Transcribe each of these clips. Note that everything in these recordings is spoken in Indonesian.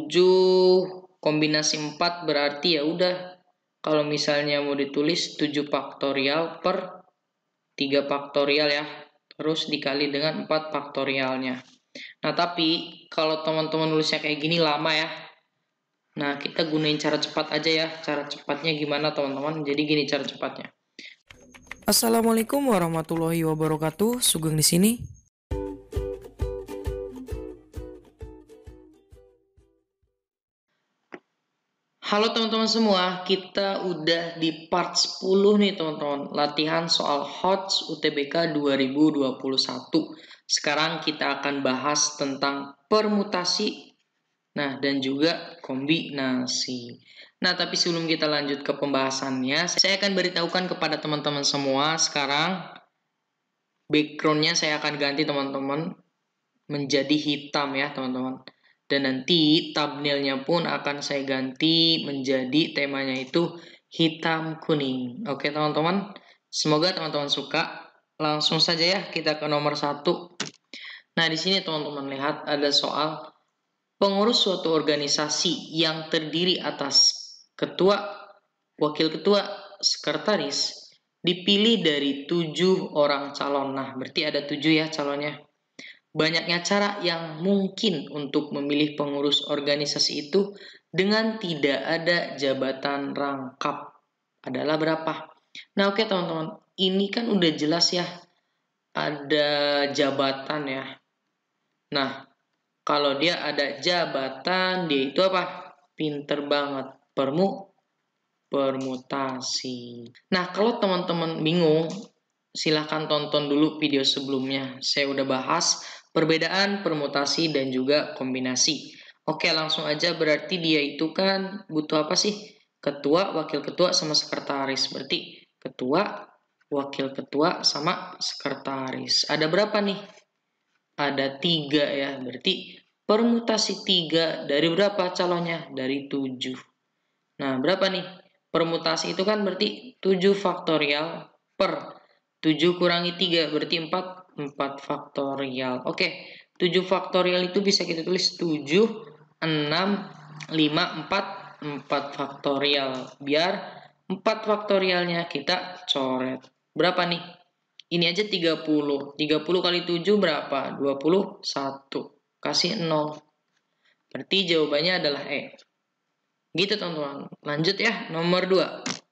7 kombinasi 4 berarti ya udah. Kalau misalnya mau ditulis 7 faktorial per 3 faktorial ya. Terus dikali dengan 4 faktorialnya. Nah, tapi kalau teman-teman nulisnya kayak gini lama ya. Nah, kita gunain cara cepat aja ya. Cara cepatnya gimana teman-teman? Jadi gini cara cepatnya. Assalamualaikum warahmatullahi wabarakatuh. Sugeng di sini. Halo teman-teman semua, kita udah di part 10 nih teman-teman. Latihan soal HOTS UTBK 2021. Sekarang kita akan bahas tentang permutasi, nah dan juga kombinasi. Nah, tapi sebelum kita lanjut ke pembahasannya, saya akan beritahukan kepada teman-teman semua sekarang backgroundnya saya akan ganti teman-teman menjadi hitam ya teman-teman. Dan nanti thumbnailnya pun akan saya ganti menjadi temanya itu hitam kuning. Oke teman-teman, semoga teman-teman suka. Langsung saja ya kita ke nomor 1. Nah, di sini teman-teman lihat ada soal pengurus suatu organisasi yang terdiri atas ketua, wakil ketua, sekretaris dipilih dari 7 orang calon. Nah, berarti ada 7 ya calonnya. Banyaknya cara yang mungkin untuk memilih pengurus organisasi itu dengan tidak ada jabatan rangkap. Adalah berapa? Nah, oke teman-teman. Ini kan udah jelas ya. Ada jabatan ya. Nah, kalau dia ada jabatan, dia itu apa? Pinter banget. Permutasi. Nah, kalau teman-teman bingung, silahkan tonton dulu video sebelumnya. Saya udah bahas perbedaan permutasi dan juga kombinasi. Oke, langsung aja. Berarti dia itu kan butuh apa sih? Ketua, wakil ketua, sama sekretaris. Berarti ketua, wakil ketua, sama sekretaris. Ada berapa nih? Ada 3 ya. Berarti permutasi 3 dari berapa calonnya? Dari 7. Nah, berapa nih? Permutasi itu kan berarti 7 faktorial per 7 kurangi 3 berarti 4 faktorial. Oke, 7 faktorial itu bisa kita tulis 7, 6, 5, 4 faktorial. Biar 4 faktorialnya kita coret. Berapa nih? Ini aja 30. 30 kali 7 berapa? 21. Kasih 0. Berarti jawabannya adalah E. Gitu teman-teman. Lanjut ya, nomor 2.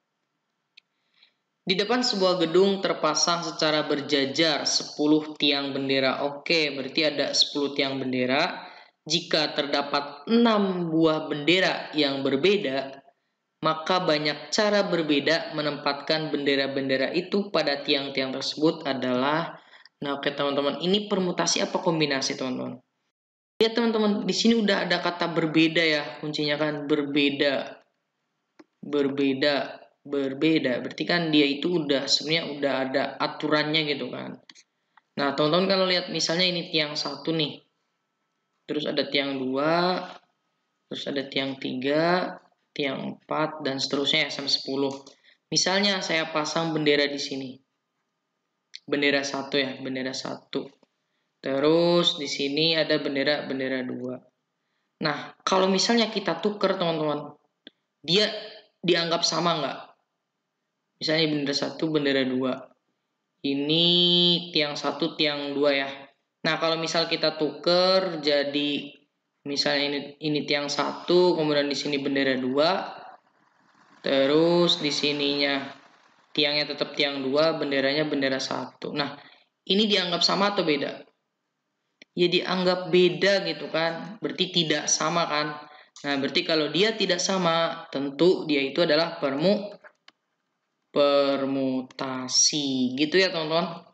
Di depan sebuah gedung terpasang secara berjajar 10 tiang bendera. Oke, berarti ada 10 tiang bendera. Jika terdapat 6 buah bendera yang berbeda, maka banyak cara berbeda menempatkan bendera-bendera itu pada tiang-tiang tersebut adalah. Nah, oke teman-teman, ini permutasi apa kombinasi teman-teman? Ya teman-teman, di sini udah ada kata berbeda ya, kuncinya kan berbeda. Berbeda. Berarti kan dia itu sebenarnya udah ada aturannya gitu kan. Nah, teman-teman kalau lihat misalnya ini tiang 1 nih. Terus ada tiang 2, terus ada tiang 3, tiang 4 dan seterusnya ya sampai 10. Misalnya saya pasang bendera di sini. Bendera 1 ya, bendera 1. Terus di sini ada bendera 2. Nah, kalau misalnya kita tuker teman-teman, dia dianggap sama nggak? Misalnya bendera 1, bendera 2. Ini tiang 1, tiang 2 ya. Nah, kalau misal kita tuker jadi misalnya ini tiang 1, kemudian di sini bendera 2. Terus di sininya tiangnya tetap tiang 2, benderanya bendera 1. Nah, ini dianggap sama atau beda? Ya dianggap beda gitu kan. Berarti tidak sama kan. Nah, berarti kalau dia tidak sama, tentu dia itu adalah permutasi. Gitu ya teman-teman.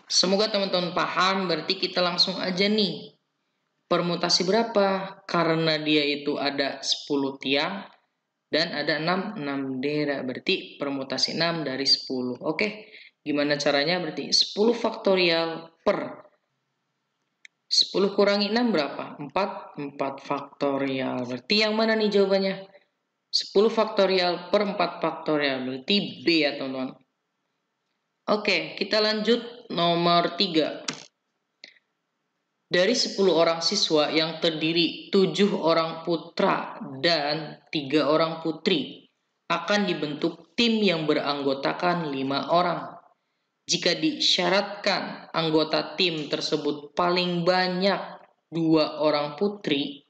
Semoga teman-teman paham. Berarti kita langsung aja nih. Permutasi berapa? Karena dia itu ada 10 tiang dan ada 6 bendera. Berarti permutasi 6 dari 10. Oke. Gimana caranya? Berarti 10 faktorial per 10 kurangi 6 berapa? 4 faktorial. Berarti yang mana nih jawabannya? 10 faktorial per 4 faktorial. Berarti B ya teman-teman. Oke, kita lanjut nomor 3. Dari 10 orang siswa yang terdiri 7 orang putra dan 3 orang putri, akan dibentuk tim yang beranggotakan 5 orang. Jika disyaratkan anggota tim tersebut paling banyak 2 orang putri,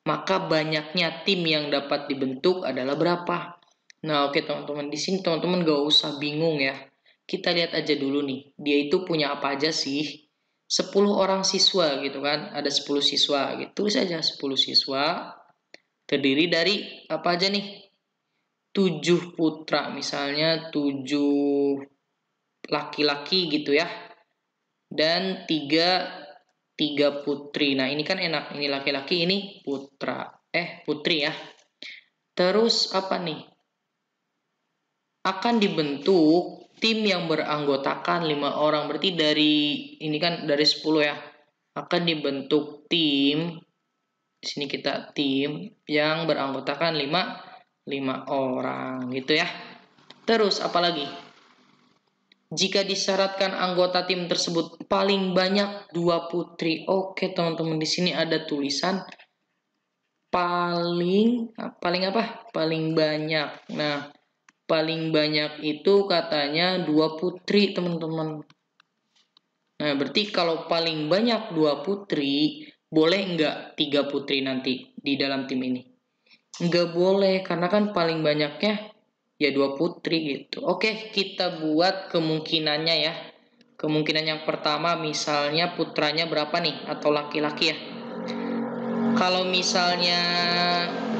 maka banyaknya tim yang dapat dibentuk adalah berapa? Nah, oke teman-teman, di sini teman-teman gak usah bingung ya. Kita lihat aja dulu nih, dia itu punya apa aja sih? 10 orang siswa gitu kan, ada 10 siswa gitu. Tulis aja 10 siswa terdiri dari apa aja nih? 7 putra misalnya, 7 laki-laki gitu ya. Dan 3 putri. Nah, ini kan enak, ini laki-laki, ini putri ya. Terus apa nih? Akan dibentuk tim yang beranggotakan 5 orang. Berarti ini kan dari 10 ya. Akan dibentuk tim, di sini kita tim yang beranggotakan 5 orang gitu ya. Terus apa lagi? Jika disyaratkan anggota tim tersebut paling banyak 2 putri. Oke, teman-teman, di sini ada tulisan paling apa? Paling banyak. Nah, paling banyak itu katanya 2 putri, teman-teman. Nah, berarti kalau paling banyak 2 putri, boleh nggak 3 putri nanti di dalam tim ini? Nggak boleh, karena kan paling banyaknya ya 2 putri gitu. Oke, kita buat kemungkinannya ya. Kemungkinan yang pertama misalnya putranya berapa nih? Atau laki-laki ya. Kalau misalnya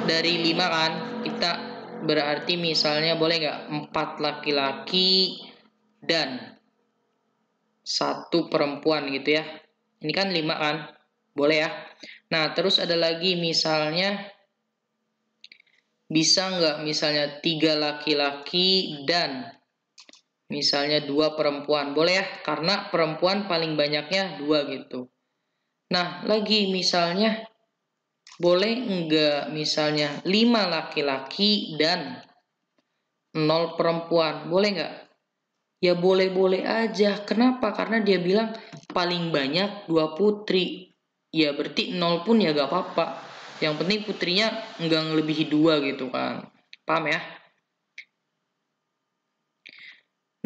dari 5 kan, kita berarti misalnya boleh nggak 4 laki-laki dan 1 perempuan gitu ya. Ini kan 5 kan, boleh ya. Nah, terus ada lagi misalnya bisa nggak misalnya 3 laki-laki dan misalnya 2 perempuan. Boleh ya, karena perempuan paling banyaknya 2 gitu. Nah, lagi misalnya boleh enggak misalnya 5 laki-laki dan 0 perempuan. Boleh enggak? Ya boleh-boleh aja. Kenapa? Karena dia bilang paling banyak 2 putri. Ya berarti 0 pun ya gak apa-apa. Yang penting putrinya enggak ngelebihi 2 gitu kan. Paham ya?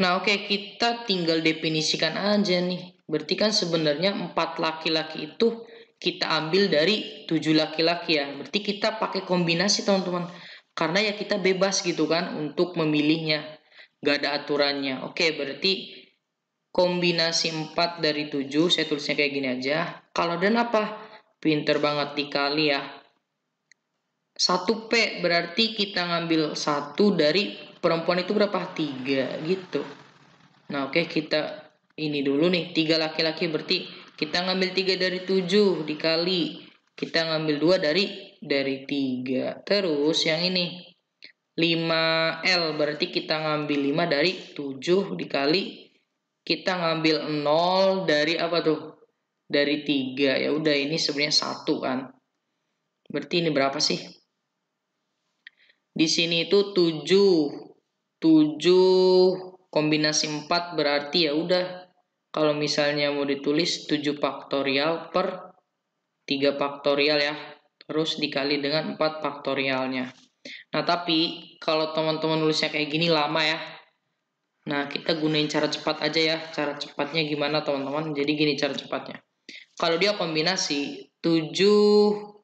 Nah, oke, kita tinggal definisikan aja nih. Berarti kan sebenarnya 4 laki-laki itu kita ambil dari 7 laki-laki ya. Berarti kita pakai kombinasi, teman-teman. Karena ya kita bebas gitu kan untuk memilihnya. Gak ada aturannya. Oke, berarti kombinasi 4 dari 7, saya tulisnya kayak gini aja. Kalau dan apa? Pinter banget dikali ya. 1P berarti kita ngambil 1 dari perempuan itu berapa? 3 gitu. Nah, oke, kita ini dulu nih, 3 laki-laki berarti kita ngambil 3 dari 7 dikali kita ngambil 2 dari 3. Terus yang ini 5L berarti kita ngambil 5 dari 7 dikali kita ngambil 0 dari apa tuh? Dari 3. Ya udah, ini sebenarnya 1 kan. Berarti ini berapa sih? Di sini itu 7 kombinasi 4 berarti ya udah, kalau misalnya mau ditulis 7 faktorial per 3 faktorial ya, terus dikali dengan 4 faktorialnya. Nah, tapi kalau teman-teman nulisnya kayak gini lama ya. Nah, kita gunain cara cepat aja ya. Cara cepatnya gimana, teman-teman? Jadi gini cara cepatnya. Kalau dia kombinasi 7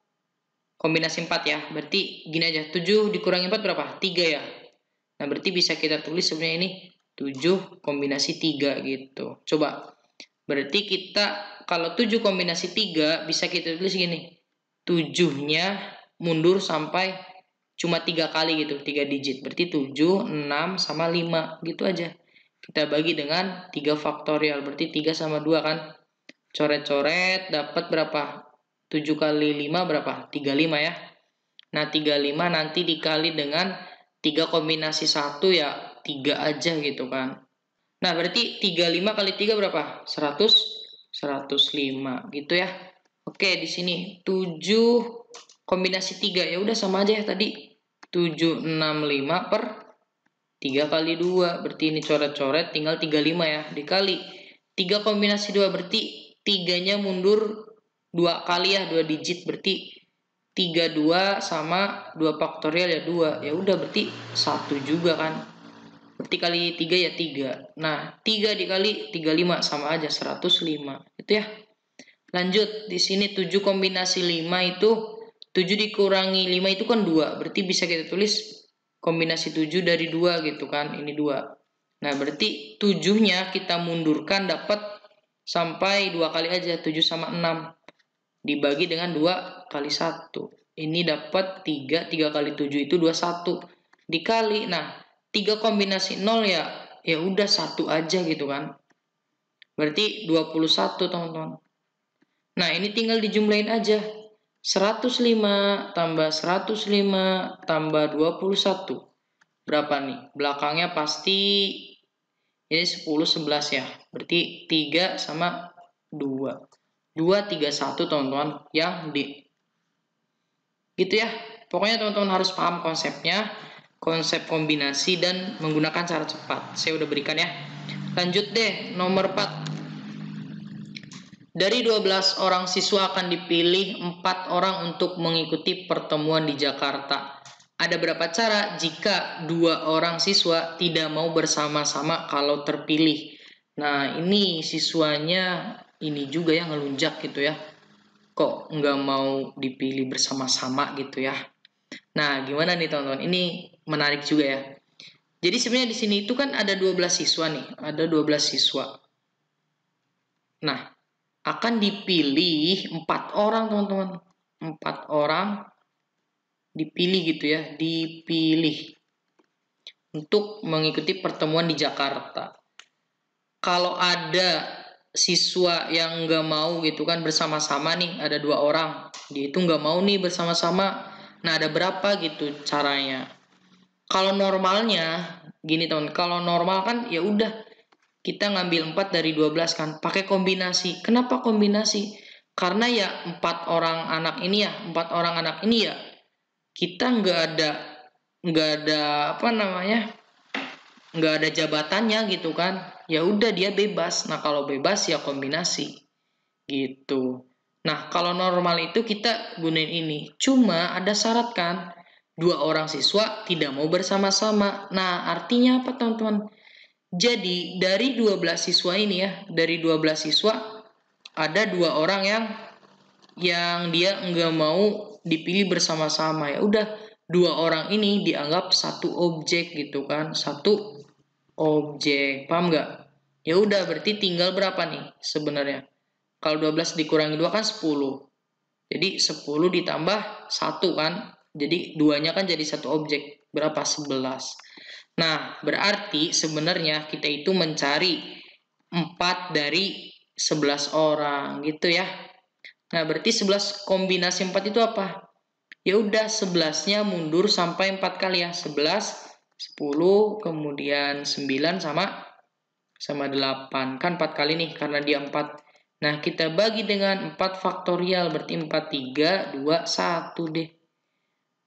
kombinasi 4 ya, berarti gini aja, 7 dikurangi 4 berapa? 3 ya. Nah, berarti bisa kita tulis sebenarnya ini 7 kombinasi 3 gitu. Coba, berarti kita kalau 7 kombinasi 3 bisa kita tulis gini, 7-nya mundur sampai cuma 3 kali gitu, 3 digit. Berarti 7, 6, sama 5 gitu aja. Kita bagi dengan 3 faktorial, berarti 3 sama 2 kan. Coret-coret dapat berapa? 7 kali 5 berapa? 35 ya. Nah, 35 nanti dikali dengan 3 kombinasi 1 ya 3 aja gitu kan. Nah, berarti 35 kali 3 berapa? 105 gitu ya. Oke, di sini 7 kombinasi 3 ya udah sama aja ya tadi. 765 per 3 kali 2. Berarti ini coret-coret tinggal 35 ya. Dikali 3 kombinasi 2 berarti 3-nya mundur 2 kali ya, 2 digit, berarti 32 sama 2 faktorial ya 2. Ya udah berarti 1 juga kan. Berarti kali 3 ya 3. Nah, 3 dikali 35 sama aja 105. Itu ya. Lanjut, di sini 7 kombinasi 5 itu 7 dikurangi 5 itu kan 2. Berarti bisa kita tulis kombinasi 7 dari 2 gitu kan. Ini 2. Nah, berarti 7-nya kita mundurkan dapat sampai 2 kali aja. 7 sama 6. Dibagi dengan 2 kali 1. Ini dapat 3. 3 kali 7 itu 21. Dikali. Nah, 3 kombinasi 0 ya. Ya udah 1 aja gitu kan. Berarti 21 teman-teman. Nah, ini tinggal dijumlahin aja. 105 tambah 105 tambah 21. Berapa nih? Belakangnya pasti ini 10, 11 ya. Berarti 3 sama 2. 2, 3, 1 teman-teman. Yang D. Gitu ya. Pokoknya teman-teman harus paham konsepnya. Konsep kombinasi dan menggunakan cara cepat. Saya udah berikan ya. Lanjut deh, nomor 4. Dari 12 orang siswa akan dipilih 4 orang untuk mengikuti pertemuan di Jakarta. Ada berapa cara jika 2 orang siswa tidak mau bersama-sama kalau terpilih? Nah, ini siswanya ini juga yang ngelunjak gitu ya. Kok nggak mau dipilih bersama-sama gitu ya? Nah, gimana nih teman-teman? Ini menarik juga ya. Jadi sebenarnya di sini itu kan ada 12 siswa nih, ada 12 siswa. Nah, akan dipilih 4 orang teman-teman. 4 orang dipilih gitu ya, dipilih untuk mengikuti pertemuan di Jakarta. Kalau ada siswa yang nggak mau gitu kan bersama-sama nih, ada 2 orang, dia itu nggak mau nih bersama-sama. Nah, ada berapa gitu caranya? Kalau normalnya gini teman, kalau normal kan ya udah kita ngambil 4 dari 12 kan, pakai kombinasi. Kenapa kombinasi? Karena ya 4 orang anak ini ya, 4 orang anak ini ya, kita nggak ada apa namanya, nggak ada jabatannya gitu kan. Ya udah dia bebas. Nah, kalau bebas ya kombinasi gitu. Nah, kalau normal itu kita gunain ini. Cuma ada syarat kan, 2 orang siswa tidak mau bersama-sama. Nah, artinya apa teman-teman? Jadi dari 12 siswa ini ya, dari 12 siswa ada 2 orang yang dia nggak mau dipilih bersama-sama. Ya udah, 2 orang ini dianggap satu objek gitu kan, satu objek. Paham nggak? Ya udah, berarti tinggal berapa nih sebenarnya? Kalau 12 dikurangi 2 kan 10. Jadi 10 ditambah 1 kan. Jadi 2-nya kan jadi satu objek. Berapa? 11. Nah, berarti sebenarnya kita itu mencari 4 dari 11 orang gitu ya. Nah, berarti 11 kombinasi 4 itu apa? Ya udah, 11-nya mundur sampai 4 kali ya. 11, 10, kemudian 9 sama 8. Kan 4 kali nih karena dia 4. Nah, kita bagi dengan 4 faktorial, berarti 4, 3, 2, 1 deh.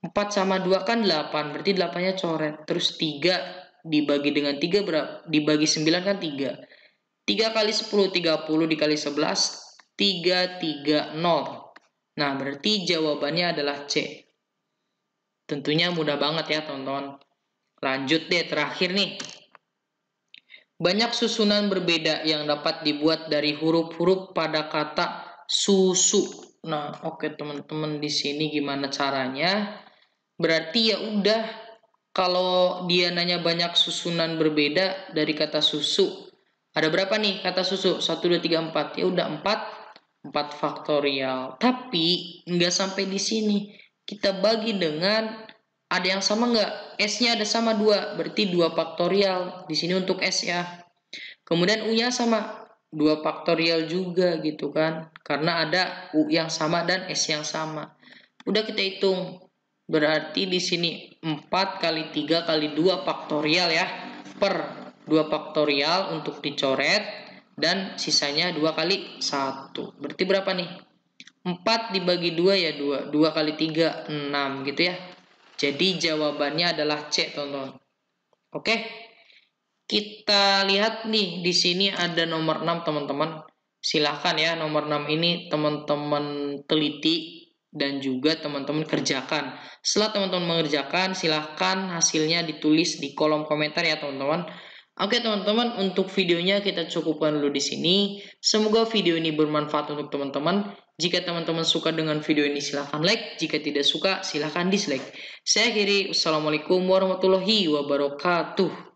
4 sama 2 kan 8, berarti 8-nya coret. Terus 3 dibagi dengan 3 berapa? Dibagi 9 kan 3. 3 kali 10, 30 dikali 11, 330. Nah, berarti jawabannya adalah C. Tentunya mudah banget ya, teman-teman. Lanjut deh, terakhir nih. Banyak susunan berbeda yang dapat dibuat dari huruf-huruf pada kata susu. Nah, oke teman-teman, di sini gimana caranya? Berarti ya udah, kalau dia nanya banyak susunan berbeda dari kata susu. Ada berapa nih kata susu? 1, 2, 3, 4. Ya udah 4 faktorial. Tapi nggak sampai di sini. Kita bagi dengan ada yang sama nggak? S-nya ada sama 2, berarti 2 faktorial. Di sini untuk S ya. Kemudian U-nya sama 2 faktorial juga gitu kan. Karena ada U yang sama dan S yang sama. Udah kita hitung. Berarti di sini 4 kali 3 kali 2 faktorial ya. Per 2 faktorial untuk dicoret. Dan sisanya 2 kali 1. Berarti berapa nih? 4 dibagi 2 ya 2. 2 kali 3, 6 gitu ya. Jadi jawabannya adalah C, teman-teman. Oke. Kita lihat nih, di sini ada nomor 6, teman-teman. Silahkan ya, nomor 6 ini teman-teman teliti dan juga teman-teman kerjakan. Setelah teman-teman mengerjakan, silahkan hasilnya ditulis di kolom komentar ya teman-teman. Oke teman-teman, untuk videonya kita cukupkan dulu di sini. Semoga video ini bermanfaat untuk teman-teman. Jika teman-teman suka dengan video ini silahkan like, jika tidak suka silahkan dislike. Saya akhiri, wassalamualaikum warahmatullahi wabarakatuh.